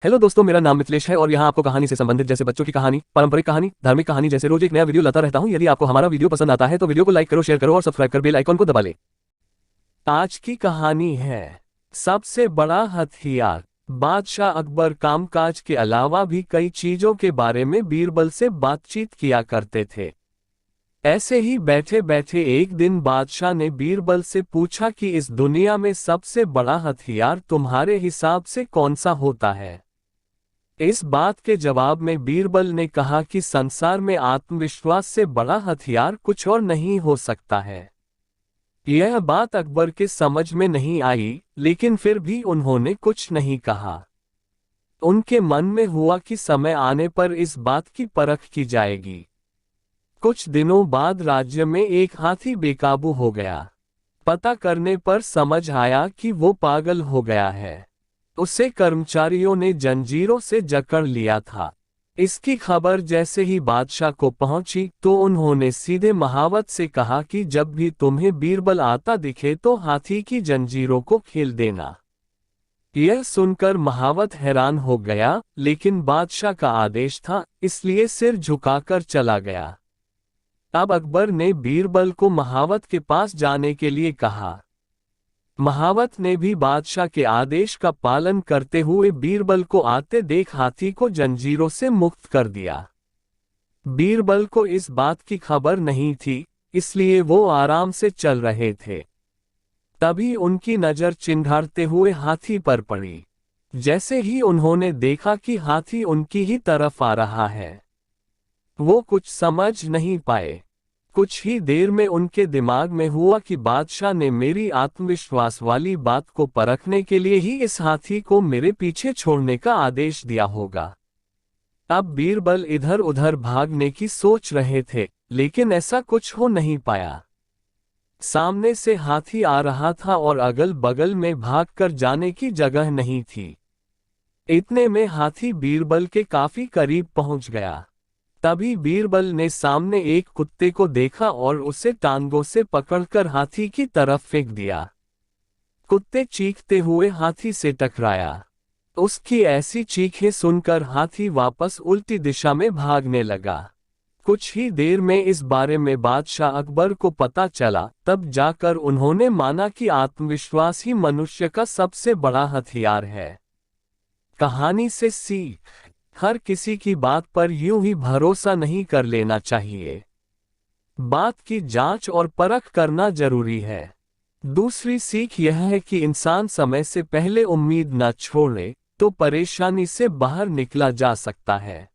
Hello दोस्तों, मेरा नाम मिथिलेश है और यहाँ आपको कहानी से संबंधित जैसे बच्चों की कहानी, पारंपरिक कहानी, धार्मिक कहानी जैसे रोज एक नया वीडियो लाता रहता हूँ। यदि आपको हमारा वीडियो पसंद आता है तो वीडियो को लाइक करो, शेयर करो और सब्सक्राइब कर बेल आइकन को दबा ले। आज की कहानी है सबसे बड़ा हथियार। बादशाह अकबर कामकाज के अलावा भी कई चीजों के बारे में बीरबल से बातचीत किया करते थे। ऐसे ही बैठे बैठे एक दिन बादशाह ने बीरबल से पूछा कि इस दुनिया में सबसे बड़ा हथियार तुम्हारे हिसाब से कौन सा होता है। इस बात के जवाब में बीरबल ने कहा कि संसार में आत्मविश्वास से बड़ा हथियार कुछ और नहीं हो सकता है। यह बात अकबर के समझ में नहीं आई, लेकिन फिर भी उन्होंने कुछ नहीं कहा। उनके मन में हुआ कि समय आने पर इस बात की परख की जाएगी। कुछ दिनों बाद राज्य में एक हाथी बेकाबू हो गया। पता करने पर समझ आया कि वो पागल हो गया है। उसे कर्मचारियों ने जंजीरों से जकड़ लिया था। इसकी खबर जैसे ही बादशाह को पहुंची तो उन्होंने सीधे महावत से कहा कि जब भी तुम्हें बीरबल आता दिखे तो हाथी की जंजीरों को खेल देना। यह सुनकर महावत हैरान हो गया, लेकिन बादशाह का आदेश था, इसलिए सिर झुकाकर चला गया। अब अकबर ने बीरबल को महावत के पास जाने के लिए कहा। महावत ने भी बादशाह के आदेश का पालन करते हुए बीरबल को आते देख हाथी को जंजीरों से मुक्त कर दिया। बीरबल को इस बात की खबर नहीं थी, इसलिए वो आराम से चल रहे थे। तभी उनकी नजर चिंघाड़ते हुए हाथी पर पड़ी। जैसे ही उन्होंने देखा कि हाथी उनकी ही तरफ आ रहा है, वो कुछ समझ नहीं पाए। कुछ ही देर में उनके दिमाग में हुआ कि बादशाह ने मेरी आत्मविश्वास वाली बात को परखने के लिए ही इस हाथी को मेरे पीछे छोड़ने का आदेश दिया होगा। अब बीरबल इधर उधर भागने की सोच रहे थे, लेकिन ऐसा कुछ हो नहीं पाया। सामने से हाथी आ रहा था और अगल बगल में भागकर जाने की जगह नहीं थी। इतने में हाथी बीरबल के काफी करीब पहुंच गया। तभी बीरबल ने सामने एक कुत्ते को देखा और उसे टांगों से पकड़कर हाथी की तरफ फेंक दिया। कुत्ते चीखते हुए हाथी से टकराया। उसकी ऐसी चीखें सुनकर हाथी वापस उल्टी दिशा में भागने लगा। कुछ ही देर में इस बारे में बादशाह अकबर को पता चला, तब जाकर उन्होंने माना कि आत्मविश्वास ही मनुष्य का सबसे बड़ा हथियार है। कहानी से सीख: हर किसी की बात पर यूं ही भरोसा नहीं कर लेना चाहिए। बात की जांच और परख करना जरूरी है। दूसरी सीख यह है कि इंसान समय से पहले उम्मीद न छोड़े तो परेशानी से बाहर निकला जा सकता है।